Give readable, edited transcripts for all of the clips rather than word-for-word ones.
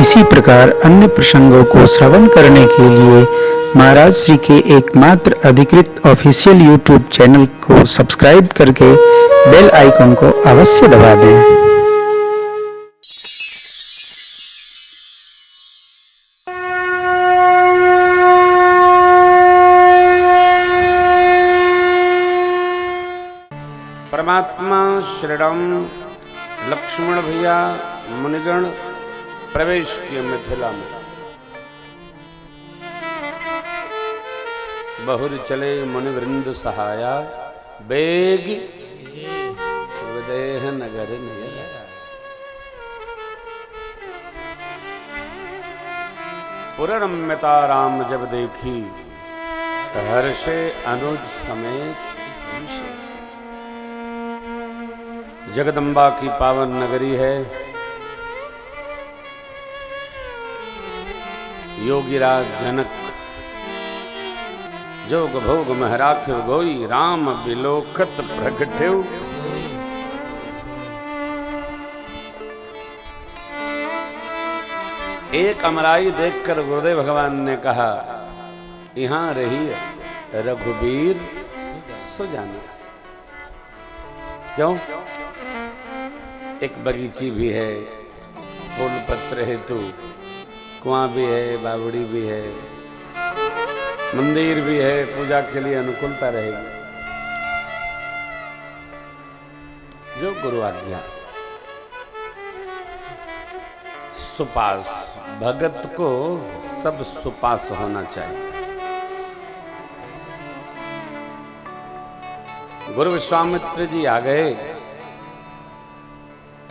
इसी प्रकार अन्य प्रसंगों को श्रवण करने के लिए महाराज श्री के एकमात्र अधिकृत ऑफिशियल यूट्यूब चैनल को सब्सक्राइब करके बेल आइकन को अवश्य दबा दें। परमात्मा श्री राम लक्ष्मण भैया मुनिगण प्रवेश किए मिथिला में। बहुर चले मुनिवृंद सहाया बेग विदेह नगर नया। पुररम्यता राम जब देखी हर्षे अनुज समेत। जगदम्बा की पावन नगरी है। योगीराज जनक जोग भोग महराख्यो गोई राम बिलोखत प्रगट्यो। एक अमराई देखकर गुरुदेव भगवान ने कहा, यहां रही रघुबीर सुजाना। क्यों? एक बगीची भी है, फूल पत्र हेतु कुआं भी है, बावड़ी भी है, मंदिर भी है, पूजा के लिए अनुकूलता रहेगी। जो गुरु आज्ञा। सुपास भगत को सब सुपास होना चाहिए। गुरु विश्वामित्र जी आ गए।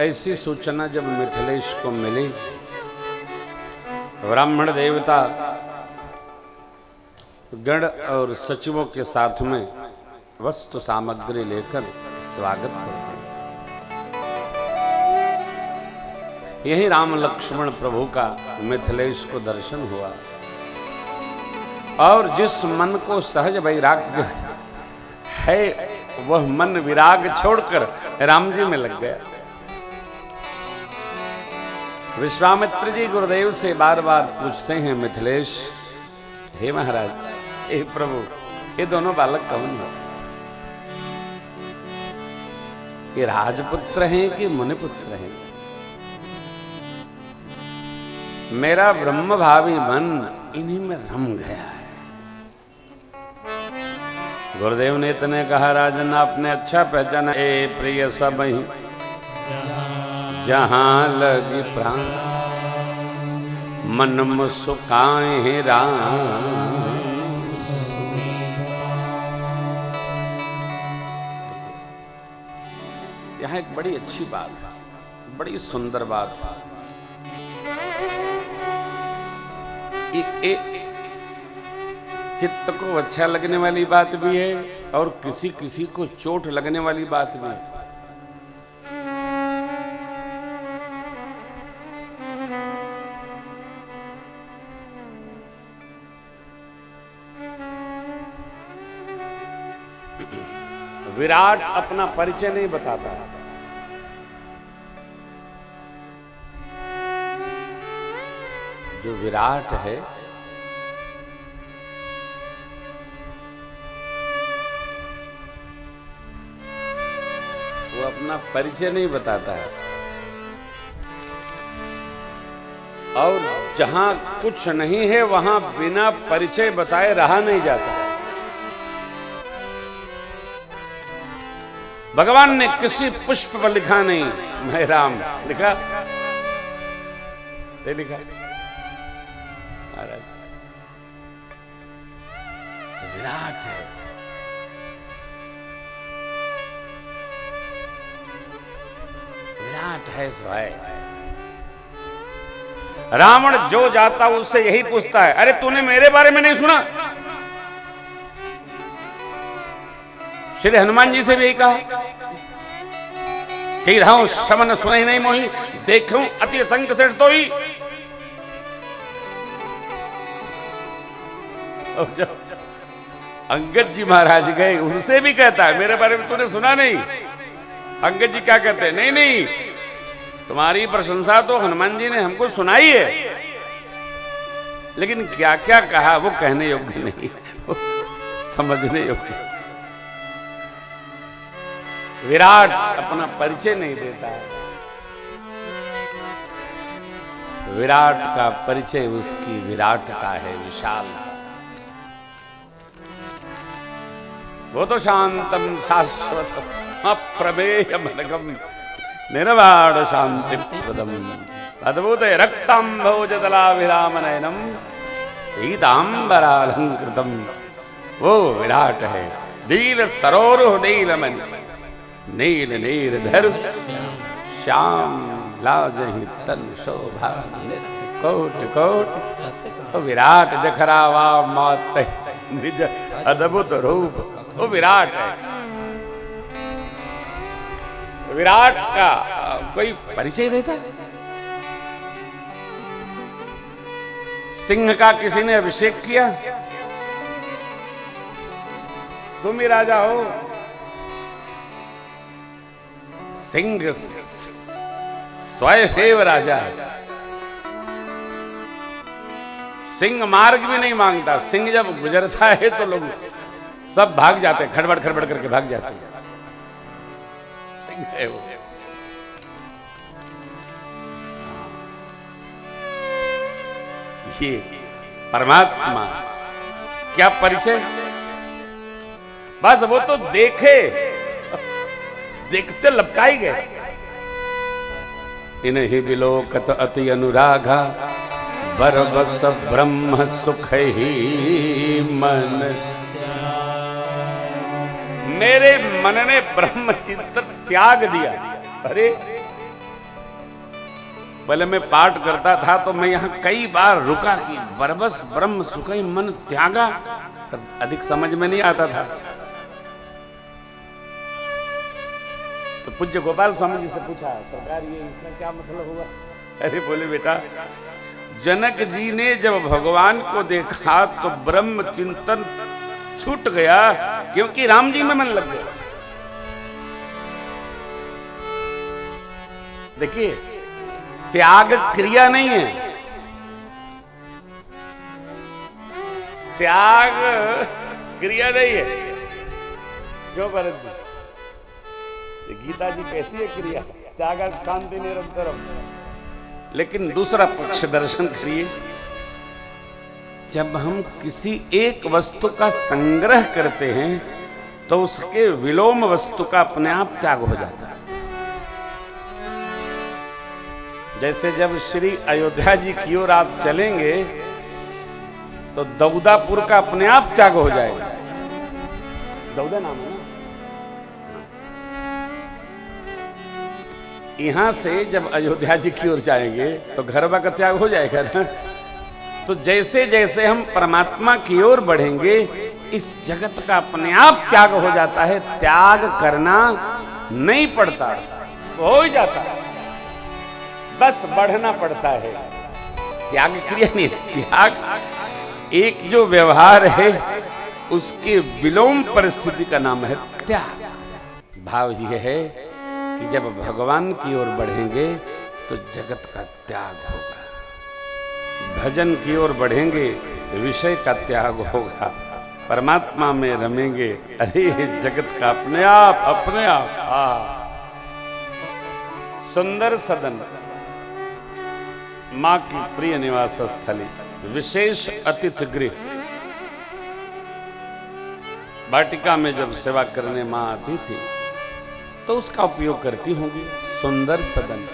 ऐसी सूचना जब मिथिलेश को मिली, ब्राह्मण देवता गण और सचिवों के साथ में वस्तु सामग्री लेकर स्वागत करते। यही राम लक्ष्मण प्रभु का मिथिलेश को दर्शन हुआ और जिस मन को सहज वैराग्य है वह मन विराग छोड़कर राम जी में लग गया। विश्वामित्र जी गुरुदेव से बार बार पूछते हैं, मिथिलेश, हे महाराज, हे प्रभु, ये दोनों बालक कौन है? ये राजपुत्र हैं कि मुनिपुत्र हैं? मेरा ब्रह्म भावी मन इन्हीं में रम गया है। गुरुदेव ने इतने कहा, राजन आपने अच्छा पहचाना, ए प्रिय सब ही जहां लगी प्राण मन मुस्काए राम। यहां एक बड़ी अच्छी बात है, बड़ी सुंदर बात है। चित्त को अच्छा लगने वाली बात भी है और किसी किसी को चोट लगने वाली बात भी है। विराट अपना परिचय नहीं बताता है। जो विराट है वो अपना परिचय नहीं बताता है और जहां कुछ नहीं है वहां बिना परिचय बताए रहा नहीं जाता। भगवान ने किसी पुष्प पर लिखा नहीं मैं राम, लिखा नहीं लिखा महाराज। तो विराट है, विराट है स्वयं। रावण जो जाता उससे यही पूछता है, अरे तूने मेरे बारे में नहीं सुना? श्री हनुमान जी से भी यही कहा कि राहु समन सुने नहीं मोही, देखूं अति संकट तो ही। अंगद जी महाराज गए, उनसे भी कहता है मेरे बारे में तूने सुना नहीं? अंगद जी क्या कहते हैं, नहीं नहीं तुम्हारी प्रशंसा तो हनुमान जी ने हमको सुनाई है, लेकिन क्या क्या कहा वो कहने योग्य नहीं, वो समझने योग्य। विराट अपना परिचय नहीं देता है, विराट का परिचय उसकी विराटता है, विशालता। वो तो शांतम शाश्वत अप्रमेय मनगम निर्वाण शांति प्रदम अद्भुत रक्तांभोजदलाभिराम नयनम पीतांबरालंकृतम। वो विराट है। नील सरोरुह नीलमन नील नीरधर श्याम लाजहि तन शोभा नित्य कोट कोट। वो विराट जखरावा मात निज अद्भुत रूप, वो विराट है। विराट का कोई परिचय देता है? सिंह का किसी ने अभिषेक किया? तुम ही राजा हो। सिंह स्वयं राजा है। सिंह मार्ग भी नहीं मांगता। सिंह जब गुजरता है तो लोग सब भाग जाते, खड़बड़ खड़बड़ करके भाग जाते हैं। सिंह है वो। ये परमात्मा क्या परिचय। बस वो तो देखे, देखते लपटाई गए। इन्हीं बिलोकत अति अनुरागा बरबस ब्रह्म सुख ही मन। मेरे मन ने ब्रह्म चिंतन त्याग दिया। अरे पहले मैं पाठ करता था तो मैं यहां कई बार रुका कि बरबस ब्रह्म सुख ही मन त्यागा, तब अधिक समझ में नहीं आता था। तो पूज्य गोपाल स्वामी जी से पूछा, सरकार ये इसका क्या मतलब हुआ? अरे बोले बेटा, जनक जी ने जब भगवान को देखा तो ब्रह्म चिंतन छूट गया, क्योंकि राम जी में मन लग गया। देखिए, त्याग क्रिया नहीं है, त्याग क्रिया नहीं है। क्यों भरत जी? गीता जी कहती है क्रिया त्याग शांति निरंतरम। लेकिन दूसरा पक्ष दर्शन करिए, जब हम किसी एक वस्तु का संग्रह करते हैं तो उसके विलोम वस्तु का अपने आप त्याग हो जाता है। जैसे जब श्री अयोध्या जी की ओर आप चलेंगे तो दौदापुर का अपने आप त्याग हो जाएगा। दौदा नाम है ना। यहां से जब अयोध्या जी की ओर जाएंगे तो घरवा का त्याग हो जाएगा ना। तो जैसे जैसे हम परमात्मा की ओर बढ़ेंगे इस जगत का अपने आप त्याग हो जाता है। त्याग करना नहीं पड़ता, हो ही जाता है, बस बढ़ना पड़ता है। त्याग क्रिया नहीं, त्याग एक जो व्यवहार है उसके विलोम परिस्थिति का नाम है त्याग। भाव यह है कि जब भगवान की ओर बढ़ेंगे तो जगत का त्याग होगा, भजन की ओर बढ़ेंगे विषय का त्याग होगा, परमात्मा में रमेंगे, अरे जगत का अपने आप सुंदर सदन, मां की प्रिय निवास स्थली, विशेष अतिथि गृह। वाटिका में जब सेवा करने मां आती थी तो उसका उपयोग करती होंगी। सुंदर सदन।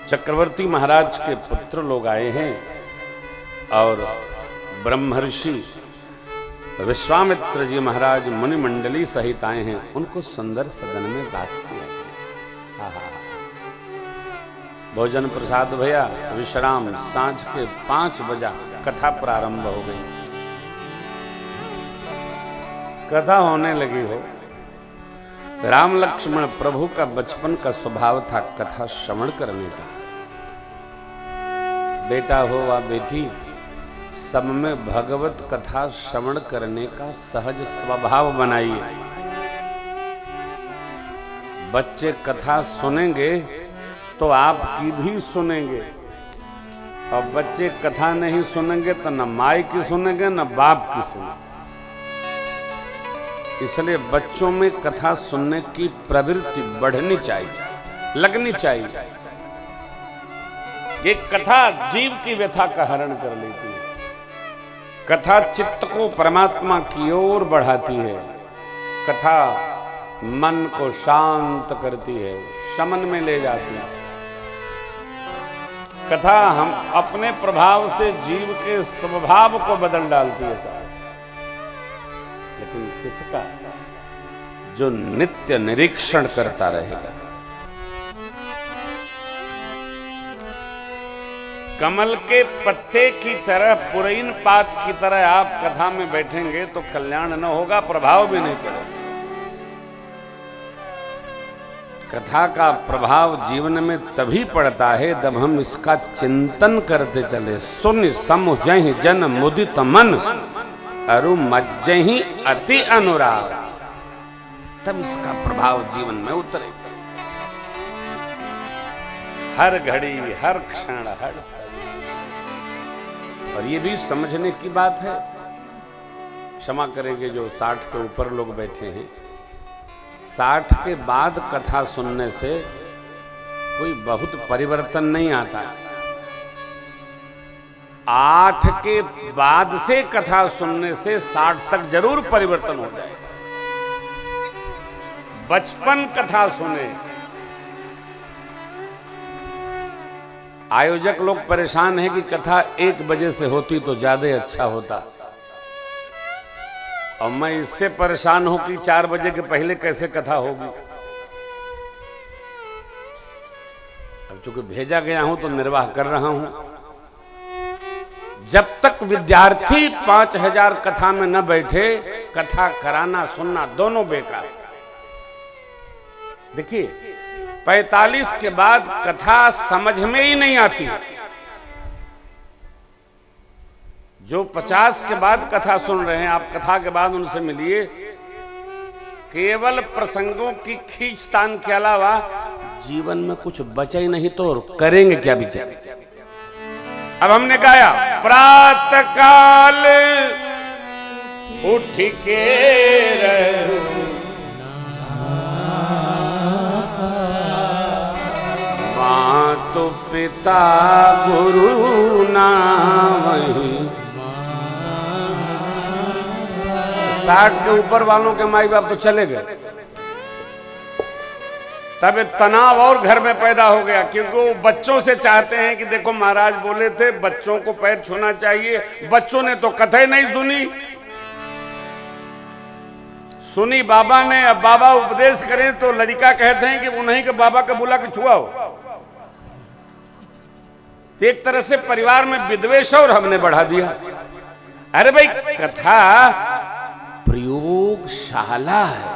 चक्रवर्ती महाराज के पुत्र लोग आए हैं और ब्रह्मर्षि विश्वामित्र जी महाराज मुनि मंडली सहित आए हैं। उनको सुंदर सदन में वास किया गया। भोजन प्रसाद भैया, विश्राम। सांझ के 5 बजा कथा प्रारंभ हो गई। कथा होने लगी हो। राम लक्ष्मण प्रभु का बचपन का स्वभाव था कथा श्रवण करने का। बेटा हो वा बेटी, सब में भगवत कथा श्रवण करने का सहज स्वभाव बनाइए। बच्चे कथा सुनेंगे तो आपकी भी सुनेंगे, और बच्चे कथा नहीं सुनेंगे तो न माई की सुनेंगे न बाप की सुनेंगे। इसलिए बच्चों में कथा सुनने की प्रवृत्ति बढ़नी चाहिए, लगनी चाहिए। ये कथा जीव की व्यथा का हरण कर लेती है। कथा चित्त को परमात्मा की ओर बढ़ाती है। कथा मन को शांत करती है, शमन में ले जाती है। कथा हम अपने प्रभाव से जीव के स्वभाव को बदल डालती है साहब। लेकिन किसका? जो नित्य निरीक्षण करता रहेगा। कमल के पत्ते की तरह, पुरैन पात की तरह आप कथा में बैठेंगे तो कल्याण न होगा, प्रभाव भी नहीं पड़ेगा। कथा का प्रभाव जीवन में तभी पड़ता है जब हम इसका चिंतन करते चले। सुन समझहि जन मुदित मन, अरु मज्जहि अति अनुराग, तब इसका प्रभाव जीवन में उतरे। हर घड़ी, हर क्षण, हर। और ये भी समझने की बात है, क्षमा करेंगे जो 60 के ऊपर लोग बैठे हैं, 60 के बाद कथा सुनने से कोई बहुत परिवर्तन नहीं आता। 8 के बाद से कथा सुनने से 60 तक जरूर परिवर्तन हो जाएगा। बचपन कथा सुने। आयोजक लोग परेशान हैं कि कथा 1 बजे से होती तो ज्यादा अच्छा होता, और मैं इससे परेशान हूं कि 4 बजे के पहले कैसे कथा होगी। अब चूंकि भेजा गया हूं तो निर्वाह कर रहा हूं। जब तक विद्यार्थी 5000 कथा में न बैठे, कथा कराना सुनना दोनों बेकार। देखिए 45 के बाद कथा समझ में ही नहीं आती। जो 50 के बाद कथा सुन रहे हैं, आप कथा के बाद उनसे मिलिए, केवल प्रसंगों की खींचतान के अलावा जीवन में कुछ बचा ही नहीं, तो करेंगे क्या बेचारे। अब हमने गाया प्रातः काल उठ के मातु पिता गुरु नामहि। 60 के ऊपर वालों के माई बाप तो चले गए, तब तनाव और घर में पैदा हो गया, क्योंकि वो बच्चों से चाहते हैं कि देखो महाराज बोले थे बच्चों को पैर छूना चाहिए। बच्चों ने तो कथा ही नहीं सुनी बाबा ने। अब बाबा उपदेश करें तो लड़का कहते हैं कि उन्हीं के बाबा का बुला के छुआओ। तो एक तरह से परिवार में विद्वेष और हमने बढ़ा दिया। अरे भाई कथा प्रयोगशाला है।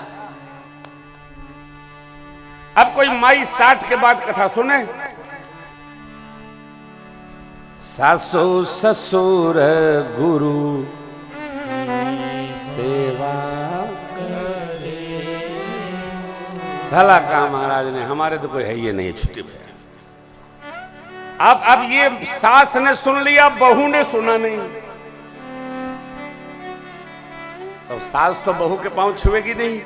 अब कोई माई 60 के बाद कथा सुने, सासु ससुर गुरु सेवा करे। भला कहा महाराज ने, हमारे तो कोई है ये नहीं छुट्टी पे। अब ये सास ने सुन लिया, बहू ने सुना नहीं, तो सास तो बहू के पांव छुएगी नहीं।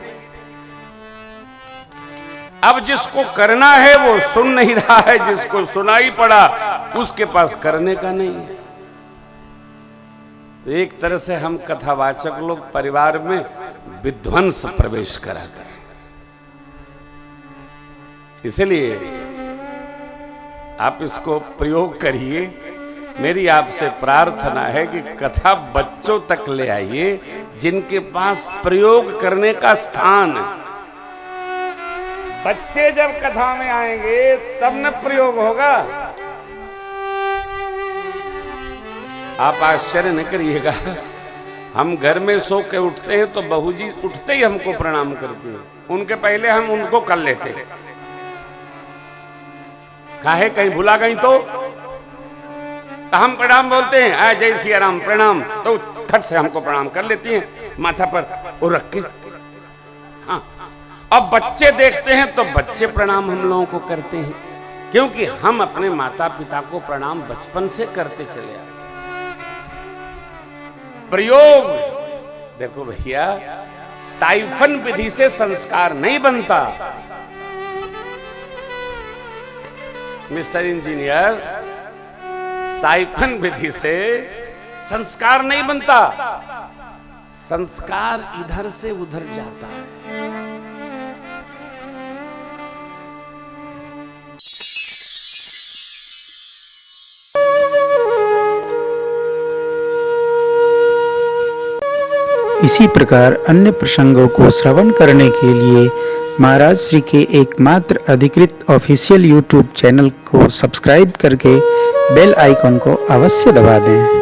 अब जिसको करना है वो सुन नहीं रहा है, जिसको सुनाई पड़ा उसके पास करने का नहीं है। तो एक तरह से हम कथावाचक लोग परिवार में विध्वंस प्रवेश कराते हैं। इसलिए आप इसको प्रयोग करिए। मेरी आपसे प्रार्थना है कि कथा बच्चों तक ले आइए जिनके पास प्रयोग करने का स्थान है। बच्चे जब कथा में आएंगे तब न प्रयोग होगा। आप आश्चर्य न करिएगा, हम घर में सो के उठते हैं तो बहू जी उठते ही हमको प्रणाम करती हैं। उनके पहले हम उनको कर लेते हैं। काहे कहीं भुला गई तो हम प्रणाम बोलते हैं, आए जय सिया राम प्रणाम, तो खट से हमको प्रणाम कर लेती हैं माथा पर वो रख के। हाँ, अब बच्चे देखते हैं तो बच्चे प्रणाम हम लोगों को करते हैं, क्योंकि हम अपने माता पिता को प्रणाम बचपन से करते चले आए। प्रयोग देखो भैया, साइफन विधि से संस्कार नहीं बनता। मिस्टर इंजीनियर, साइफन विधि से संस्कार नहीं बनता, संस्कार इधर से उधर जाता है। इसी प्रकार अन्य प्रसंगों को श्रवण करने के लिए महाराज श्री के एकमात्र अधिकृत ऑफिशियल यूट्यूब चैनल को सब्सक्राइब करके बेल आइकन को अवश्य दबा दें।